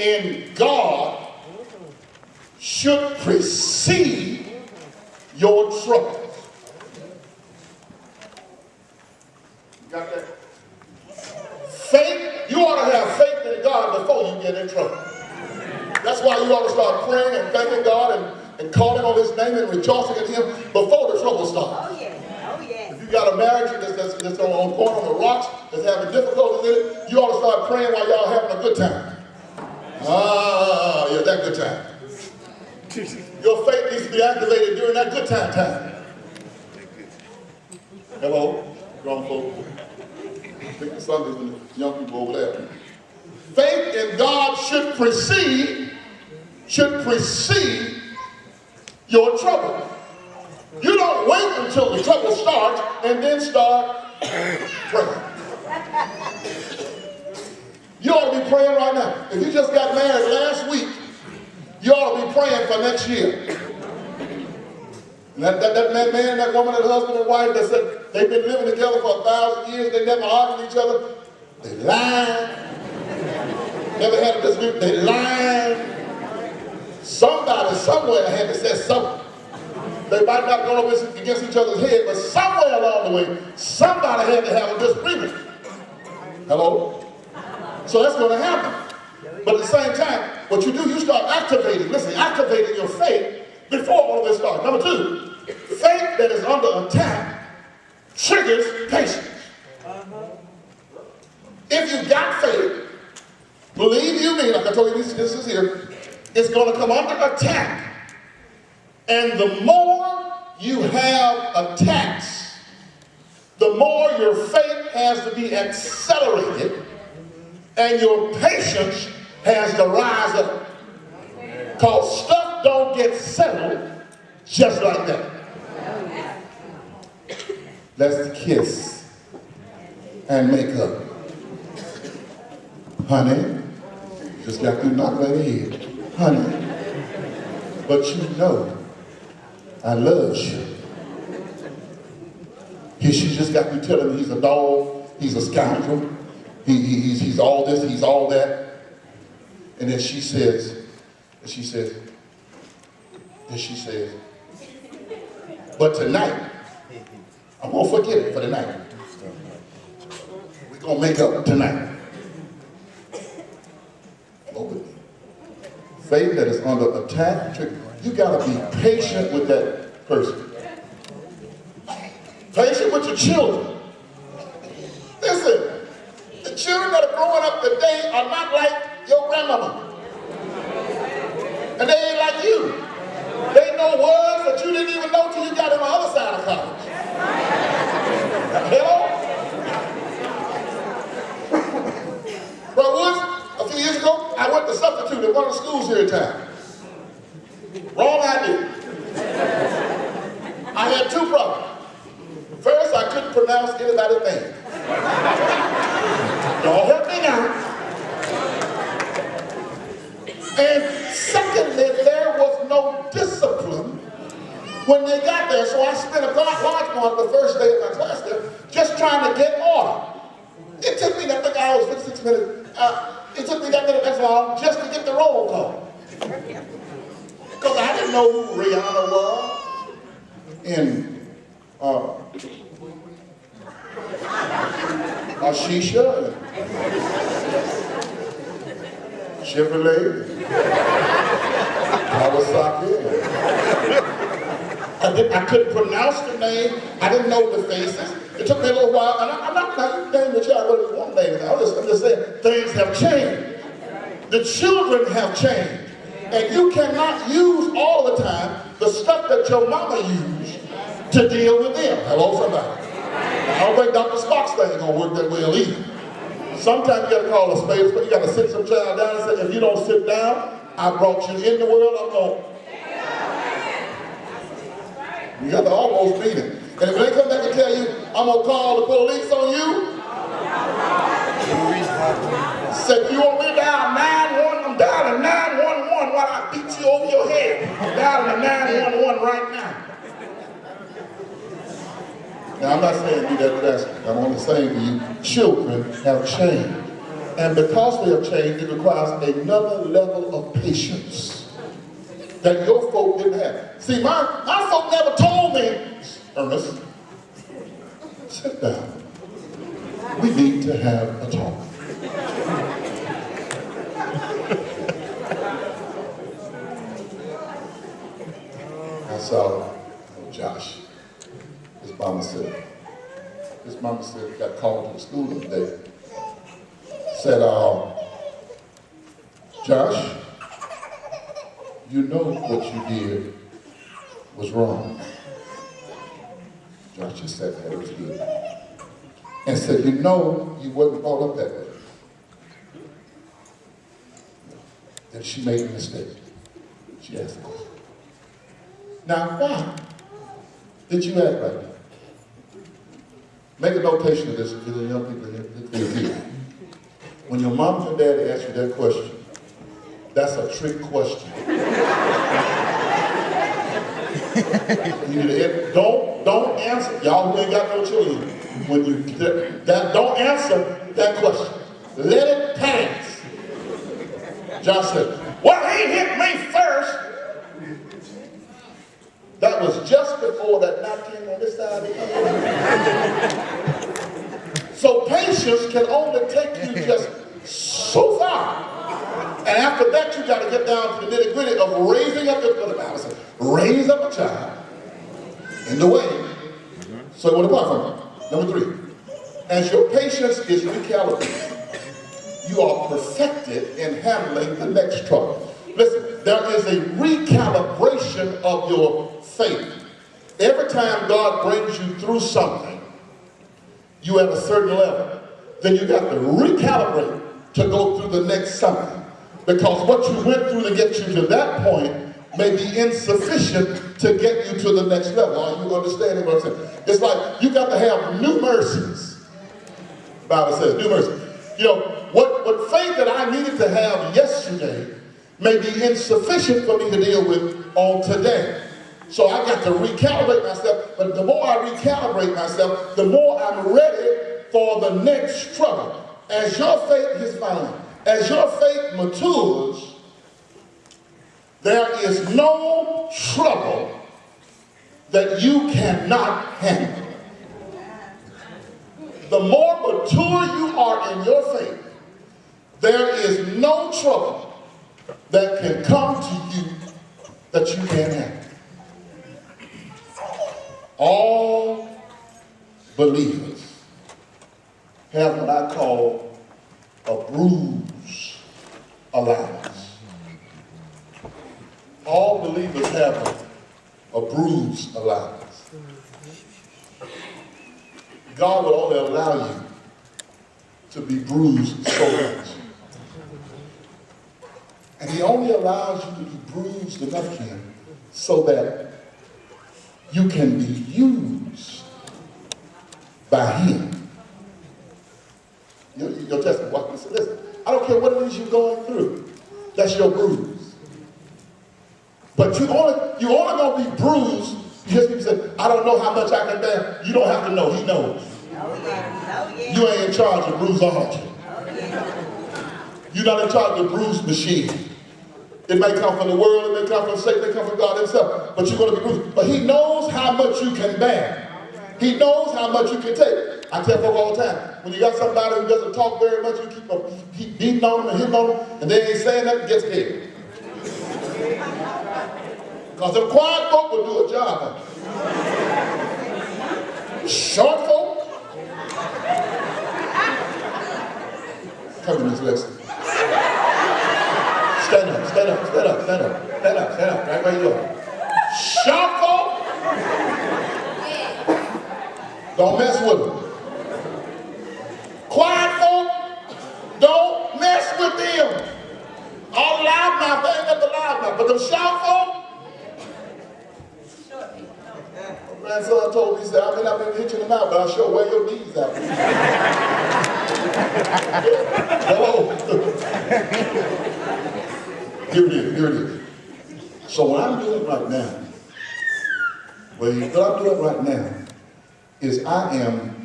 in God should precede your troubles. You got that? Faith, you ought to have faith in God before you get in trouble. That's why you ought to start praying and thanking God and calling on his name and rejoicing in him before the trouble starts. Oh, yeah. Oh, yeah. If you got a marriage that's on the rocks, that's having difficulties in it, you ought to start praying while y'all having a good time. Yeah, that good time. Your faith needs to be activated during that good time. Hello, grown folks. Pick the Sundays and the young people over there. Faith in God should precede your trouble. You don't wait until the trouble starts and then start praying. You ought to be praying right now. If you just got married last week, you ought to be praying for next year. That man, that woman, that husband and wife that said they've been living together for 1,000 years, they never argued with each other, they lied. Never had a dispute, they lied. Somebody somewhere had to say something. They might not go against each other's head, but somewhere along the way, somebody had to have a disagreement. Hello? So that's going to happen. But at the same time, what you do, you start activating your faith before all of this starts. Number two, faith that is under attack triggers patience. If you got faith, believe you me, like I told you this is here, it's going to come under attack. And the more you have attacks, the more your faith has to be accelerated and your patience has to rise up. Because stuff don't get settled just like that. Let's kiss and make up. Honey, just got to knock right head. Honey, but you know I love you. She just got to telling me he's a dog, he's a scoundrel, he's all this, he's all that. And then she says, but tonight, I'm going to forget it for the night. We're going to make up tonight. Faith that is under attack, you got to be patient with that person. Patient with your children. Listen, the children that are growing up today are not like your grandmama. And they ain't like you. They know words that you didn't even know till you got on the other side of college. Hello? Brother Woods, a few years ago, I went to substitute at one of the schools here in town. Wrong idea. I had two problems. First, I couldn't pronounce anybody's name. Don't help me now. And secondly, there was no discipline when they got there. So I spent a large part of the first day of my class there just trying to get order. It took me, I think I was 56 minutes. It took me that minute that's long just to get the roll call. Because I didn't know who Rihanna was and Ashisha and Chevrolet, Kawasaki. I couldn't pronounce the name. I didn't know the faces. It took me a little while, and I'm not saying that y'all really want names. I'm just saying things have changed. The children have changed. And you cannot use all the time the stuff that your mama used to deal with them. Hello, somebody. I don't think Dr. Spock's thing is going to work that well either. Sometimes you got to call a spade, but you got to sit some child down and say, if you don't sit down, I brought you in the world, I'm going. You got to almost beat it. And if they come back and tell you, I'm going to call the police on you, said, you want me to dial 911? I'm dialing 911 while I beat you over your head. I'm dialing 911 right now. Now, I'm not saying do that drastic. I'm only saying to you, children have changed. And because they have changed, it requires another level of patience that your folk didn't have. See, my folk never told me, Ernest, sit down. We need to have a talk. I saw Josh. His mama said, got called to the school the other day. Said, Josh, you know what you did was wrong. Josh just sat there, it was good. And said, you know you wasn't brought up that way. That she made a mistake. She asked the question. Now, why did you act like that? Make a notation of this to the young people here. When your mom and dad ask you that question, that's a trick question. You need to, don't answer. Y'all who ain't got no children, when you don't answer that question. Let it pass. Josh said, well, he hit me first. That was just before that knock came on this side of the head. So patience can only take you just so far. And after that, you got to get down to the nitty gritty of raising up what the Bible says. Raise up a child in the way. So it will depart from it. Number 3, as your patience is recalibrated, you are perfected in handling the next trouble. Listen, there is a recalibration of your faith. Every time God brings you through something, you at a certain level, then you got to recalibrate to go through the next something. Because what you went through to get you to that point may be insufficient to get you to the next level. Are you understanding what I'm saying? It's like you got to have new mercies. The Bible says new mercies. You know, what faith that I needed to have yesterday may be insufficient for me to deal with on today. So I got to recalibrate myself, but the more I recalibrate myself, the more I'm ready for the next struggle. As your faith is found, as your faith matures, there is no trouble that you cannot handle. The more mature you are in your faith, there is no trouble that can come to you that you can't handle. All believers have what I call a bruise allowance. All believers have a bruise allowance. God will only allow you to be bruised so much. And he only allows you to be bruised enough then so that you can be used by him. Your testimony. Listen, I don't care what it is you're going through. That's your bruise. But you only gonna be bruised because people say, I don't know how much I can bear. You don't have to know. He knows. You ain't in charge of bruiseology. You're not in charge of the bruise machine. It may come from the world, it may come from Satan, it may come from God himself, but you're going to be bruised. But he knows how much you can bear. He knows how much you can take. I tell folk all the time, when you got somebody who doesn't talk very much, you keep beating on them and hitting on them, and they ain't saying nothing, get scared. Because them quiet folk will do a job on you. Short folk, come to Miss Lexi. Stand up, stand up, stand up, stand up, stand up, stand up, right where you are. Sharp folk, don't mess with them. Quiet folk, don't mess with them. All the loud mouth, they ain't got the loud mouth, but them sharp folk. My grandson told me, he said, I mean, I've been hitching them out, but I'll sure wear your knees out. Here it is, here it is. So what I'm doing right now is I am